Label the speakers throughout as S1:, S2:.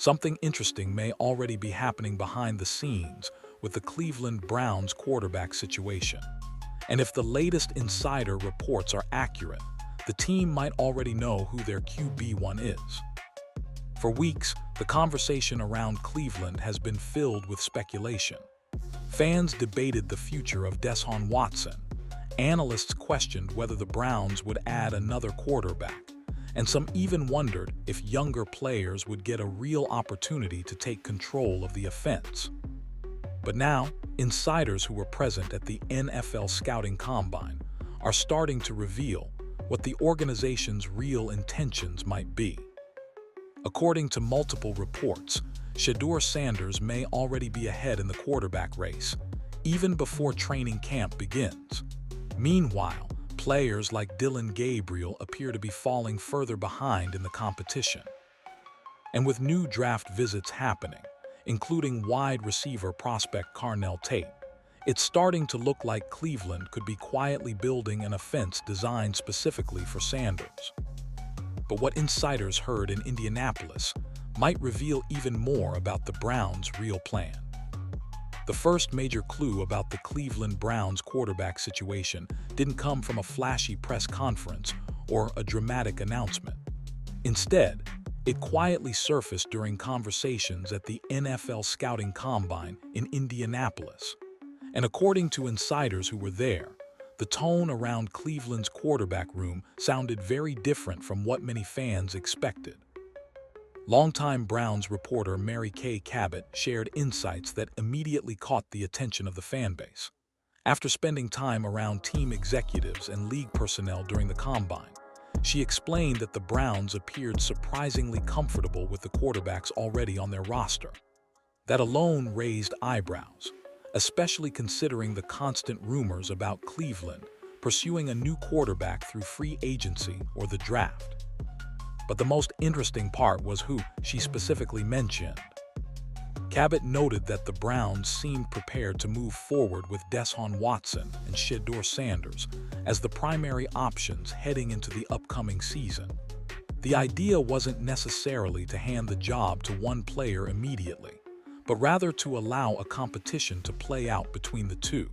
S1: Something interesting may already be happening behind the scenes with the Cleveland Browns quarterback situation. And if the latest insider reports are accurate, the team might already know who their QB1 is. For weeks, the conversation around Cleveland has been filled with speculation. Fans debated the future of Deshaun Watson. Analysts questioned whether the Browns would add another quarterback, and some even wondered if younger players would get a real opportunity to take control of the offense. But now, insiders who were present at the NFL Scouting Combine are starting to reveal what the organization's real intentions might be. According to multiple reports, Shedeur may already be ahead in the quarterback race, even before training camp begins. Meanwhile, players like Dillon Gabriel appear to be falling further behind in the competition. And with new draft visits happening, including wide receiver prospect Carnell Tate, it's starting to look like Cleveland could be quietly building an offense designed specifically for Sanders. But what insiders heard in Indianapolis might reveal even more about the Browns' real plan. The first major clue about the Cleveland Browns quarterback situation didn't come from a flashy press conference or a dramatic announcement. Instead, it quietly surfaced during conversations at the NFL Scouting Combine in Indianapolis. And according to insiders who were there, the tone around Cleveland's quarterback room sounded very different from what many fans expected. Longtime Browns reporter Mary Kay Cabot shared insights that immediately caught the attention of the fan base. After spending time around team executives and league personnel during the Combine, she explained that the Browns appeared surprisingly comfortable with the quarterbacks already on their roster. That alone raised eyebrows, especially considering the constant rumors about Cleveland pursuing a new quarterback through free agency or the draft. But the most interesting part was who she specifically mentioned. Cabot noted that the Browns seemed prepared to move forward with Deshaun Watson and Shedeur as the primary options heading into the upcoming season. The idea wasn't necessarily to hand the job to one player immediately, but rather to allow a competition to play out between the two.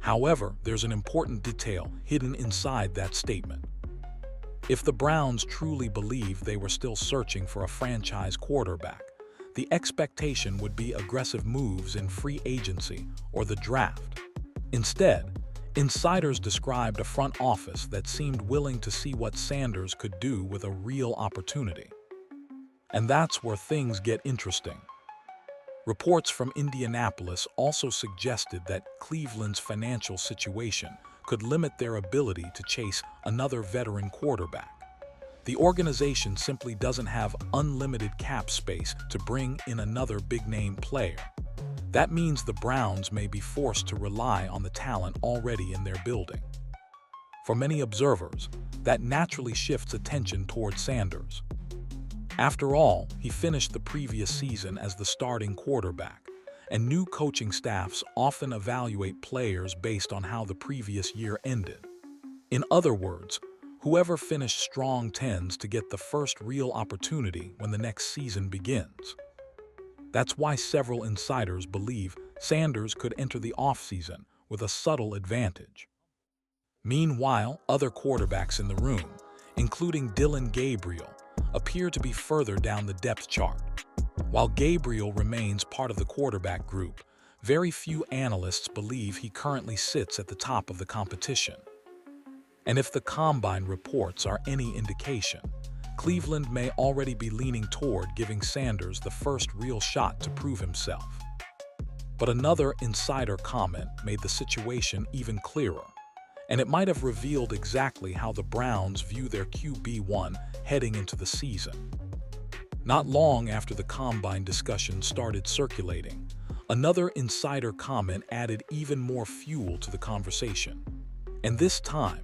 S1: However, there's an important detail hidden inside that statement. If the Browns truly believed they were still searching for a franchise quarterback, the expectation would be aggressive moves in free agency or the draft. Instead, insiders described a front office that seemed willing to see what Sanders could do with a real opportunity. And that's where things get interesting. Reports from Indianapolis also suggested that Cleveland's financial situation could limit their ability to chase another veteran quarterback. The organization simply doesn't have unlimited cap space to bring in another big-name player. That means the Browns may be forced to rely on the talent already in their building. For many observers, that naturally shifts attention toward Sanders. After all, he finished the previous season as the starting quarterback, and new coaching staffs often evaluate players based on how the previous year ended. In other words, whoever finished strong tends to get the first real opportunity when the next season begins. That's why several insiders believe Sanders could enter the offseason with a subtle advantage. Meanwhile, other quarterbacks in the room, including Dillon Gabriel, appear to be further down the depth chart. While Gabriel remains part of the quarterback group, very few analysts believe he currently sits at the top of the competition. And if the Combine reports are any indication, Cleveland may already be leaning toward giving Sanders the first real shot to prove himself. But another insider comment made the situation even clearer, and it might have revealed exactly how the Browns view their QB1 heading into the season. Not long after the Combine discussion started circulating, another insider comment added even more fuel to the conversation. And this time,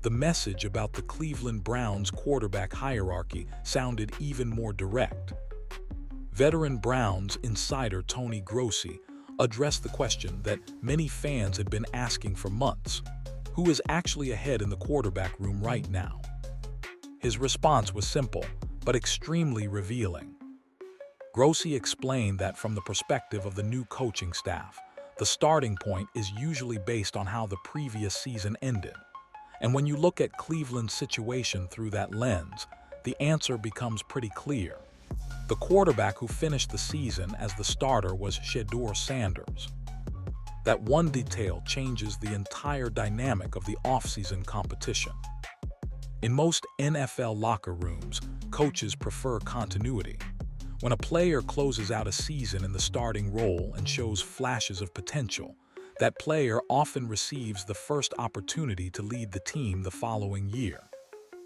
S1: the message about the Cleveland Browns quarterback hierarchy sounded even more direct. Veteran Browns insider Tony Grossi addressed the question that many fans had been asking for months: who is actually ahead in the quarterback room right now? His response was simple, but extremely revealing. Grossi explained that from the perspective of the new coaching staff, the starting point is usually based on how the previous season ended. And when you look at Cleveland's situation through that lens, the answer becomes pretty clear. The quarterback who finished the season as the starter was Shedeur Sanders. That one detail changes the entire dynamic of the offseason competition. In most NFL locker rooms, coaches prefer continuity. When a player closes out a season in the starting role and shows flashes of potential, that player often receives the first opportunity to lead the team the following year.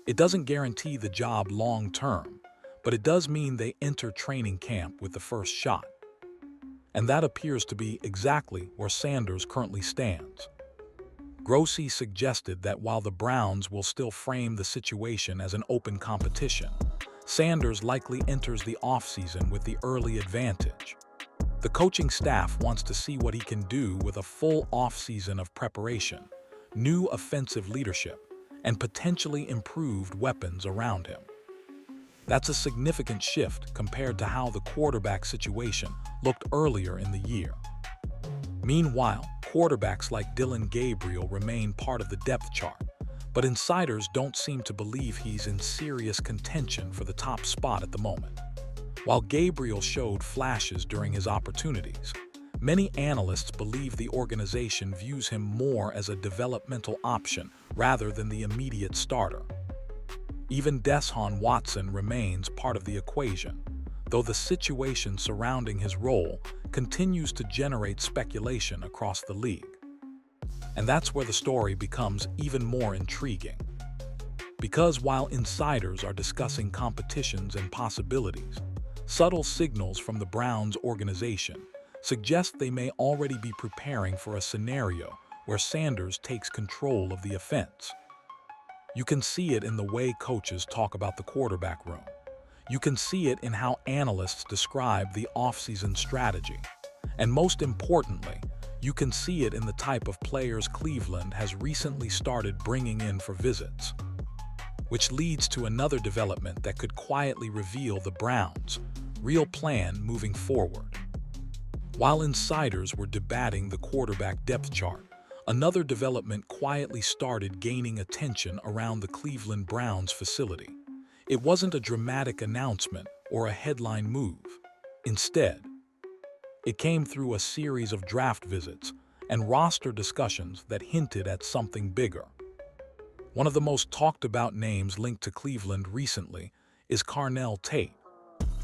S1: It doesn't guarantee the job long term, but it does mean they enter training camp with the first shot. And that appears to be exactly where Sanders currently stands. Grossi suggested that while the Browns will still frame the situation as an open competition, Sanders likely enters the offseason with the early advantage. The coaching staff wants to see what he can do with a full offseason of preparation, new offensive leadership, and potentially improved weapons around him. That's a significant shift compared to how the quarterback situation looked earlier in the year. Meanwhile, quarterbacks like Dillon Gabriel remain part of the depth chart, but insiders don't seem to believe he's in serious contention for the top spot at the moment. While Gabriel showed flashes during his opportunities, many analysts believe the organization views him more as a developmental option rather than the immediate starter. Even Deshaun Watson remains part of the equation, though the situation surrounding his role continues to generate speculation across the league. And that's where the story becomes even more intriguing. Because while insiders are discussing competitions and possibilities, subtle signals from the Browns organization suggest they may already be preparing for a scenario where Sanders takes control of the offense. You can see it in the way coaches talk about the quarterback room. You can see it in how analysts describe the offseason strategy. And most importantly, you can see it in the type of players Cleveland has recently started bringing in for visits. Which leads to another development that could quietly reveal the Browns' real plan moving forward. While insiders were debating the quarterback depth chart, another development quietly started gaining attention around the Cleveland Browns facility. It wasn't a dramatic announcement or a headline move. Instead, it came through a series of draft visits and roster discussions that hinted at something bigger. One of the most talked about names linked to Cleveland recently is Carnell Tate.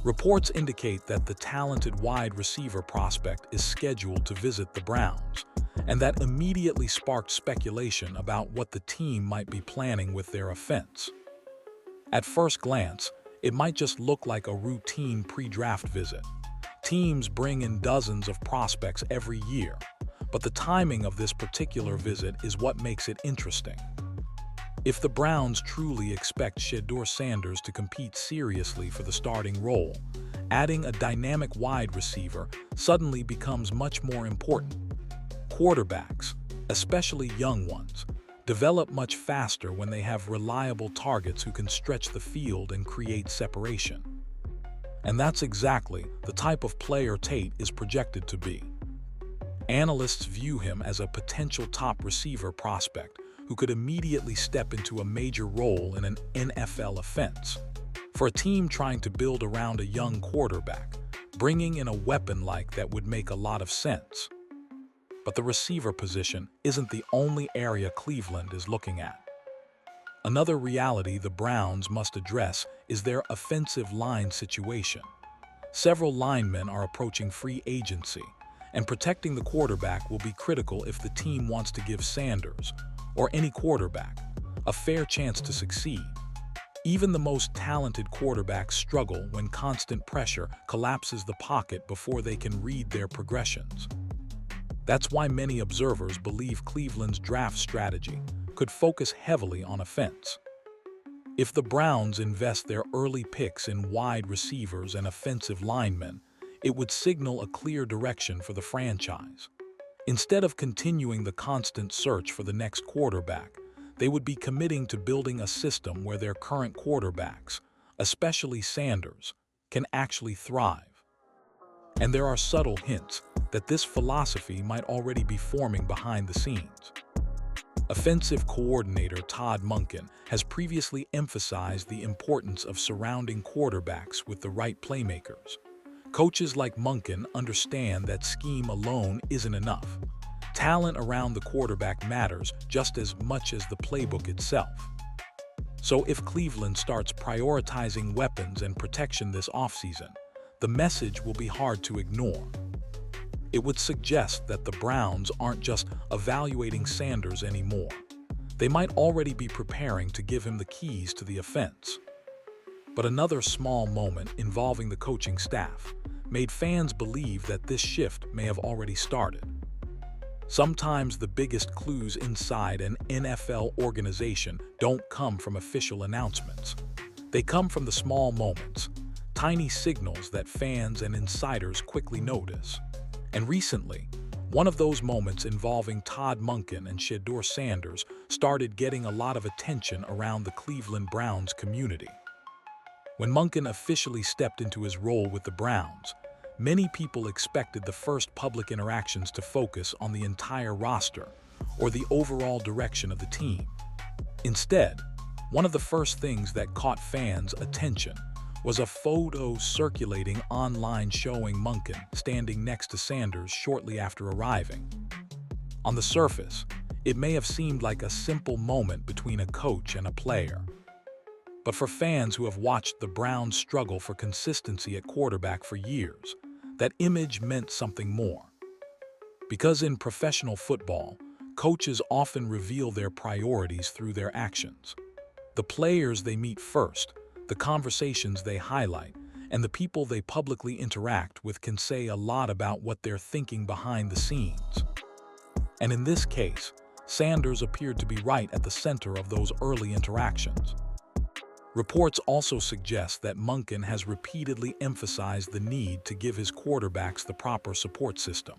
S1: Reports indicate that the talented wide receiver prospect is scheduled to visit the Browns, and that immediately sparked speculation about what the team might be planning with their offense. At first glance, it might just look like a routine pre-draft visit. Teams bring in dozens of prospects every year, but the timing of this particular visit is what makes it interesting. If the Browns truly expect Shedeur Sanders to compete seriously for the starting role, adding a dynamic wide receiver suddenly becomes much more important. Quarterbacks, especially young ones, develop much faster when they have reliable targets who can stretch the field and create separation. And that's exactly the type of player Tate is projected to be. Analysts view him as a potential top receiver prospect who could immediately step into a major role in an NFL offense. For a team trying to build around a young quarterback, bringing in a weapon like that would make a lot of sense. But the receiver position isn't the only area Cleveland is looking at. Another reality the Browns must address is their offensive line situation. Several linemen are approaching free agency, and protecting the quarterback will be critical if the team wants to give Sanders, or any quarterback, a fair chance to succeed. Even the most talented quarterbacks struggle when constant pressure collapses the pocket before they can read their progressions. That's why many observers believe Cleveland's draft strategy could focus heavily on offense. If the Browns invest their early picks in wide receivers and offensive linemen, it would signal a clear direction for the franchise. Instead of continuing the constant search for the next quarterback, they would be committing to building a system where their current quarterbacks, especially Sanders, can actually thrive. And there are subtle hints that this philosophy might already be forming behind the scenes. Offensive coordinator Todd Monken has previously emphasized the importance of surrounding quarterbacks with the right playmakers. Coaches like Monken understand that scheme alone isn't enough. Talent around the quarterback matters just as much as the playbook itself. So if Cleveland starts prioritizing weapons and protection this offseason, the message will be hard to ignore. It would suggest that the Browns aren't just evaluating Sanders anymore. They might already be preparing to give him the keys to the offense. But another small moment involving the coaching staff made fans believe that this shift may have already started. Sometimes the biggest clues inside an NFL organization don't come from official announcements. They come from the small moments, tiny signals that fans and insiders quickly notice. And recently, one of those moments involving Todd Monken and Shedeur Sanders started getting a lot of attention around the Cleveland Browns community. When Monken officially stepped into his role with the Browns, many people expected the first public interactions to focus on the entire roster or the overall direction of the team. Instead, one of the first things that caught fans' attention was a photo circulating online showing Monken standing next to Sanders shortly after arriving. On the surface, it may have seemed like a simple moment between a coach and a player. But for fans who have watched the Browns struggle for consistency at quarterback for years, that image meant something more. Because in professional football, coaches often reveal their priorities through their actions. The players they meet first, the conversations they highlight, and the people they publicly interact with can say a lot about what they're thinking behind the scenes. And in this case, Sanders appeared to be right at the center of those early interactions. Reports also suggest that Monken has repeatedly emphasized the need to give his quarterbacks the proper support system.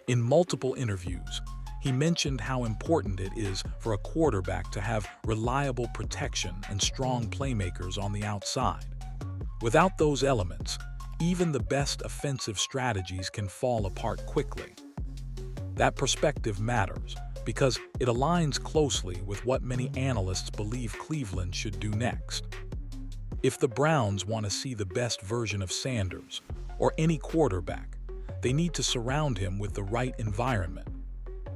S1: In multiple interviews, he mentioned how important it is for a quarterback to have reliable protection and strong playmakers on the outside. Without those elements, even the best offensive strategies can fall apart quickly. That perspective matters because it aligns closely with what many analysts believe Cleveland should do next. If the Browns want to see the best version of Sanders or any quarterback, they need to surround him with the right environment.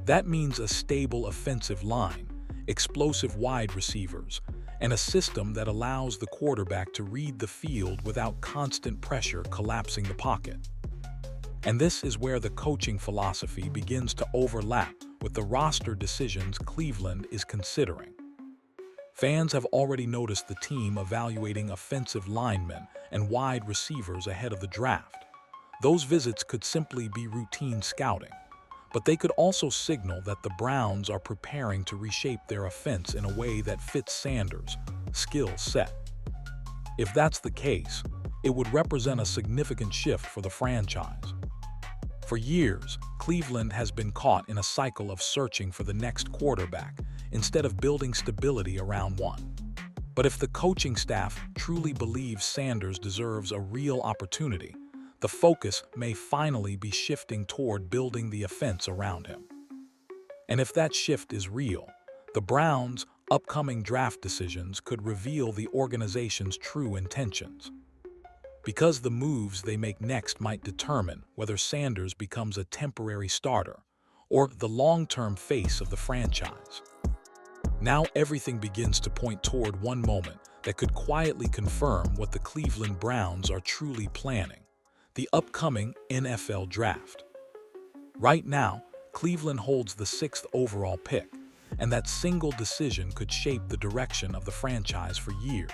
S1: That means a stable offensive line, explosive wide receivers, and a system that allows the quarterback to read the field without constant pressure collapsing the pocket. And this is where the coaching philosophy begins to overlap with the roster decisions Cleveland is considering. Fans have already noticed the team evaluating offensive linemen and wide receivers ahead of the draft. Those visits could simply be routine scouting, but they could also signal that the Browns are preparing to reshape their offense in a way that fits Sanders' skill set. If that's the case, it would represent a significant shift for the franchise. For years, Cleveland has been caught in a cycle of searching for the next quarterback instead of building stability around one. But if the coaching staff truly believes Sanders deserves a real opportunity, the focus may finally be shifting toward building the offense around him. And if that shift is real, the Browns' upcoming draft decisions could reveal the organization's true intentions. Because the moves they make next might determine whether Sanders becomes a temporary starter or the long-term face of the franchise. Now everything begins to point toward one moment that could quietly confirm what the Cleveland Browns are truly planning: the upcoming NFL Draft. Right now, Cleveland holds the 6th overall pick, and that single decision could shape the direction of the franchise for years.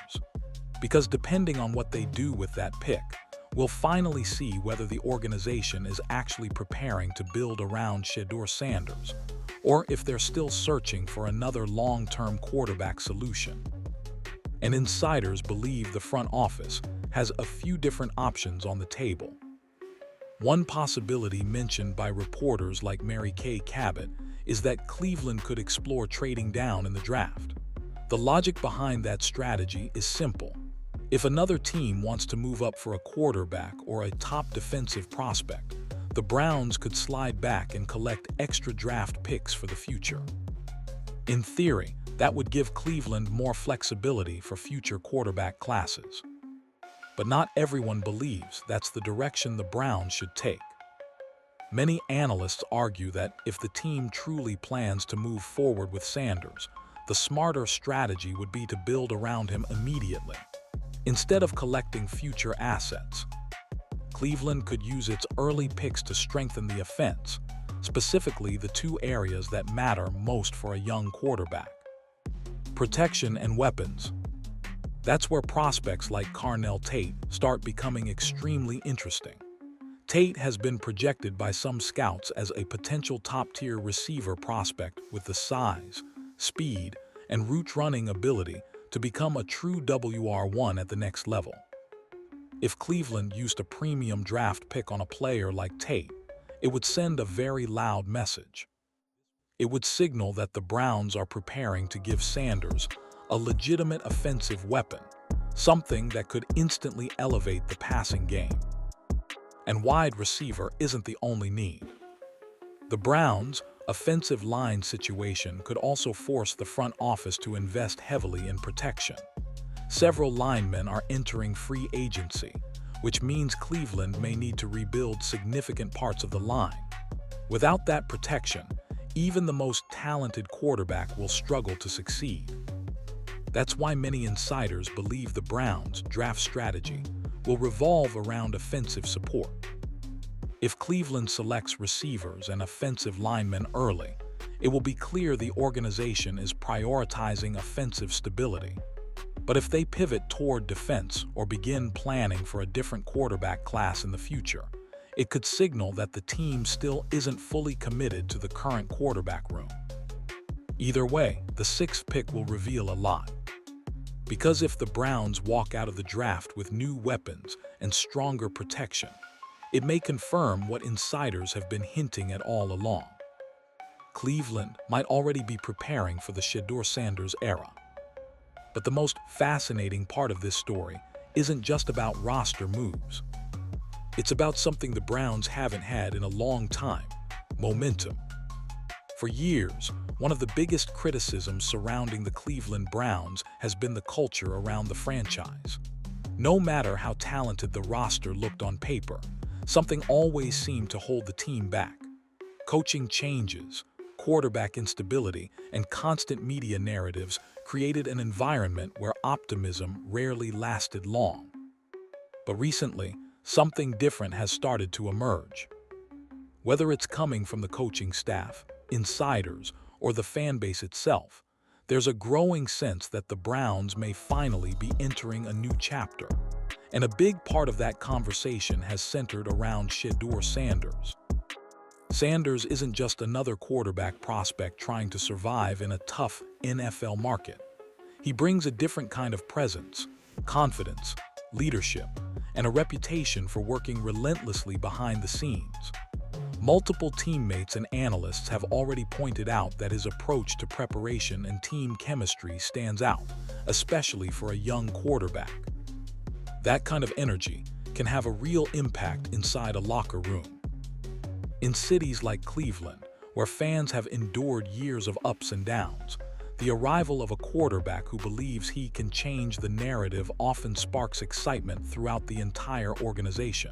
S1: Because depending on what they do with that pick, we'll finally see whether the organization is actually preparing to build around Shedeur Sanders, or if they're still searching for another long-term quarterback solution. And insiders believe the front office has a few different options on the table. One possibility mentioned by reporters like Mary Kay Cabot is that Cleveland could explore trading down in the draft. The logic behind that strategy is simple. If another team wants to move up for a quarterback or a top defensive prospect, the Browns could slide back and collect extra draft picks for the future. In theory, that would give Cleveland more flexibility for future quarterback classes. But not everyone believes that's the direction the Browns should take. Many analysts argue that if the team truly plans to move forward with Sanders, the smarter strategy would be to build around him immediately, instead of collecting future assets. Cleveland could use its early picks to strengthen the offense, specifically the two areas that matter most for a young quarterback: protection and weapons. That's where prospects like Carnell Tate start becoming extremely interesting. Tate has been projected by some scouts as a potential top-tier receiver prospect with the size, speed, and route-running ability to become a true WR1 at the next level. If Cleveland used a premium draft pick on a player like Tate, it would send a very loud message. It would signal that the Browns are preparing to give Sanders a legitimate offensive weapon, something that could instantly elevate the passing game. And wide receiver isn't the only need. The Browns' offensive line situation could also force the front office to invest heavily in protection. Several linemen are entering free agency, which means Cleveland may need to rebuild significant parts of the line. Without that protection, even the most talented quarterback will struggle to succeed. That's why many insiders believe the Browns' draft strategy will revolve around offensive support. If Cleveland selects receivers and offensive linemen early, it will be clear the organization is prioritizing offensive stability. But if they pivot toward defense or begin planning for a different quarterback class in the future, it could signal that the team still isn't fully committed to the current quarterback room. Either way, the sixth pick will reveal a lot. Because if the Browns walk out of the draft with new weapons and stronger protection, it may confirm what insiders have been hinting at all along. Cleveland might already be preparing for the Shedeur Sanders era. But the most fascinating part of this story isn't just about roster moves. It's about something the Browns haven't had in a long time: momentum. For years, one of the biggest criticisms surrounding the Cleveland Browns has been the culture around the franchise. No matter how talented the roster looked on paper, something always seemed to hold the team back. Coaching changes, quarterback instability, and constant media narratives created an environment where optimism rarely lasted long. But recently, something different has started to emerge. Whether it's coming from the coaching staff, insiders, or the fan base itself, there's a growing sense that the Browns may finally be entering a new chapter. And a big part of that conversation has centered around Shedeur Sanders. Sanders isn't just another quarterback prospect trying to survive in a tough NFL market. He brings a different kind of presence, confidence, leadership, and a reputation for working relentlessly behind the scenes. Multiple teammates and analysts have already pointed out that his approach to preparation and team chemistry stands out, especially for a young quarterback. That kind of energy can have a real impact inside a locker room. In cities like Cleveland, where fans have endured years of ups and downs, the arrival of a quarterback who believes he can change the narrative often sparks excitement throughout the entire organization.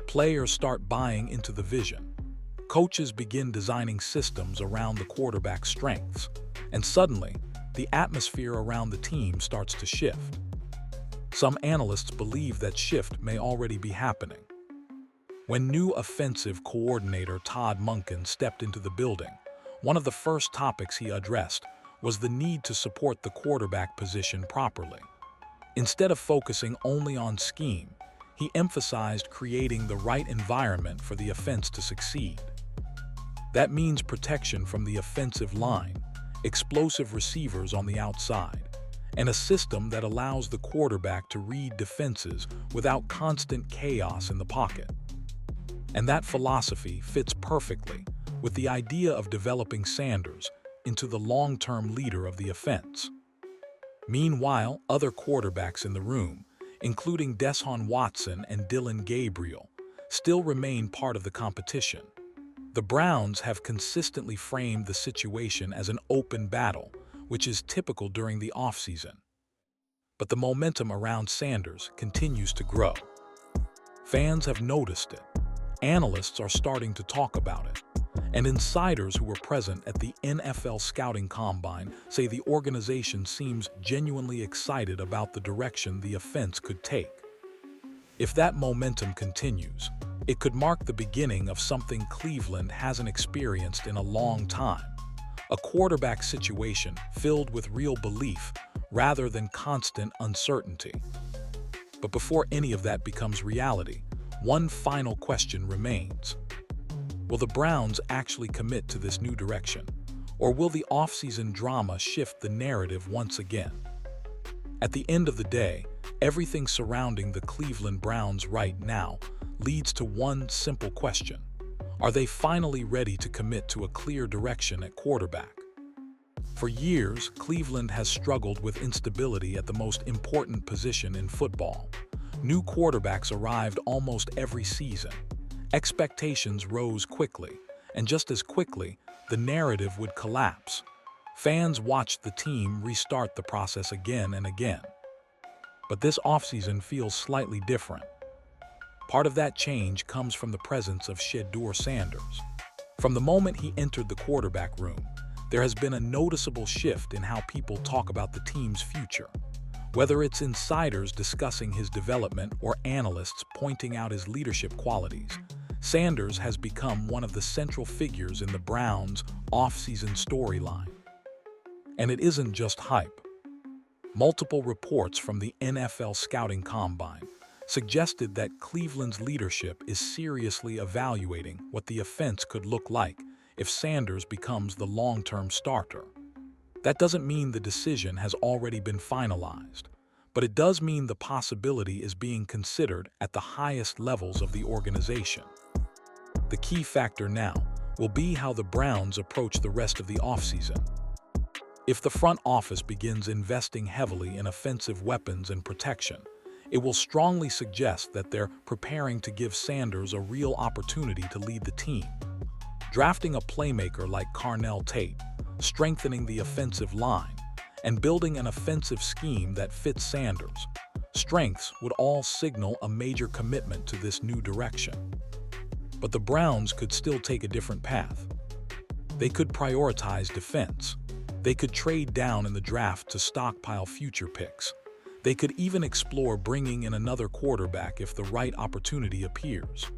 S1: Players start buying into the vision. Coaches begin designing systems around the quarterback's strengths, and suddenly, the atmosphere around the team starts to shift. Some analysts believe that shift may already be happening. When new offensive coordinator Todd Monken stepped into the building, one of the first topics he addressed was the need to support the quarterback position properly. Instead of focusing only on scheme, he emphasized creating the right environment for the offense to succeed. That means protection from the offensive line, explosive receivers on the outside, and a system that allows the quarterback to read defenses without constant chaos in the pocket. And that philosophy fits perfectly with the idea of developing Sanders into the long-term leader of the offense. Meanwhile, other quarterbacks in the room, including Deshaun Watson and Dylan Gabriel, still remain part of the competition. The Browns have consistently framed the situation as an open battle, which is typical during the offseason. But the momentum around Sanders continues to grow. Fans have noticed it, analysts are starting to talk about it, and insiders who were present at the NFL Scouting Combine say the organization seems genuinely excited about the direction the offense could take. If that momentum continues, it could mark the beginning of something Cleveland hasn't experienced in a long time, a quarterback situation filled with real belief rather than constant uncertainty. But before any of that becomes reality, one final question remains. Will the Browns actually commit to this new direction, or will the offseason drama shift the narrative once again? At the end of the day, everything surrounding the Cleveland Browns right now leads to one simple question. Are they finally ready to commit to a clear direction at quarterback? For years, Cleveland has struggled with instability at the most important position in football. New quarterbacks arrived almost every season. Expectations rose quickly, and just as quickly, the narrative would collapse. Fans watched the team restart the process again and again. But this offseason feels slightly different. Part of that change comes from the presence of Shedeur Sanders. From the moment he entered the quarterback room, there has been a noticeable shift in how people talk about the team's future. Whether it's insiders discussing his development or analysts pointing out his leadership qualities, Sanders has become one of the central figures in the Browns' off-season storyline. And it isn't just hype. Multiple reports from the NFL Scouting Combine suggested that Cleveland's leadership is seriously evaluating what the offense could look like if Sanders becomes the long-term starter. That doesn't mean the decision has already been finalized, but it does mean the possibility is being considered at the highest levels of the organization. The key factor now will be how the Browns approach the rest of the offseason. If the front office begins investing heavily in offensive weapons and protection, it will strongly suggest that they're preparing to give Sanders a real opportunity to lead the team. Drafting a playmaker like Carnell Tate, strengthening the offensive line, and building an offensive scheme that fits Sanders' strengths would all signal a major commitment to this new direction. But the Browns could still take a different path. They could prioritize defense. They could trade down in the draft to stockpile future picks. They could even explore bringing in another quarterback if the right opportunity appears.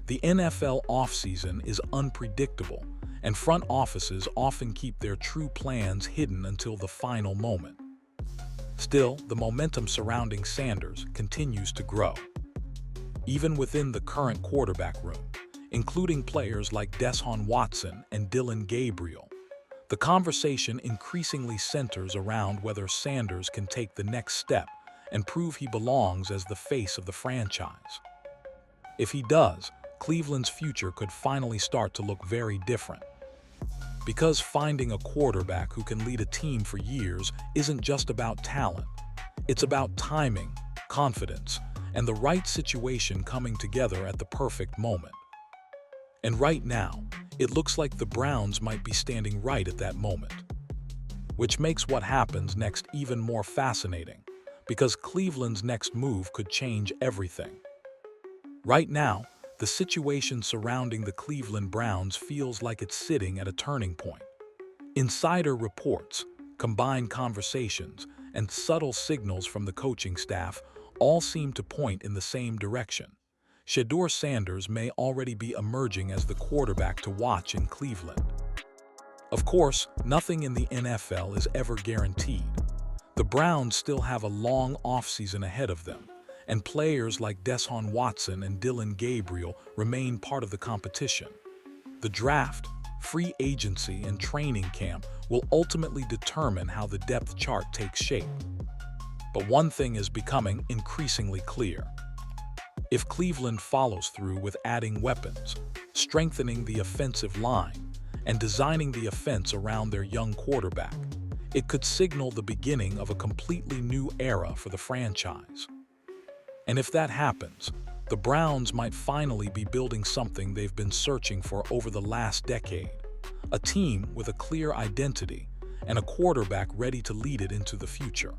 S1: The NFL offseason is unpredictable, and front offices often keep their true plans hidden until the final moment. Still, the momentum surrounding Sanders continues to grow. Even within the current quarterback room, including players like Deshaun Watson and Dylan Gabriel, the conversation increasingly centers around whether Sanders can take the next step and prove he belongs as the face of the franchise. If he does, Cleveland's future could finally start to look very different. Because finding a quarterback who can lead a team for years isn't just about talent. It's about timing, confidence, and the right situation coming together at the perfect moment. And right now, it looks like the Browns might be standing right at that moment. Which makes what happens next even more fascinating, because Cleveland's next move could change everything. Right now, the situation surrounding the Cleveland Browns feels like it's sitting at a turning point. Insider reports, combined conversations, and subtle signals from the coaching staff all seem to point in the same direction. Shedeur Sanders may already be emerging as the quarterback to watch in Cleveland. Of course, nothing in the NFL is ever guaranteed. The Browns still have a long offseason ahead of them, and players like Deshaun Watson and Dylan Gabriel remain part of the competition. The draft, free agency, and training camp will ultimately determine how the depth chart takes shape. But one thing is becoming increasingly clear. If Cleveland follows through with adding weapons, strengthening the offensive line, and designing the offense around their young quarterback, it could signal the beginning of a completely new era for the franchise. And if that happens, the Browns might finally be building something they've been searching for over the last decade, a team with a clear identity and a quarterback ready to lead it into the future.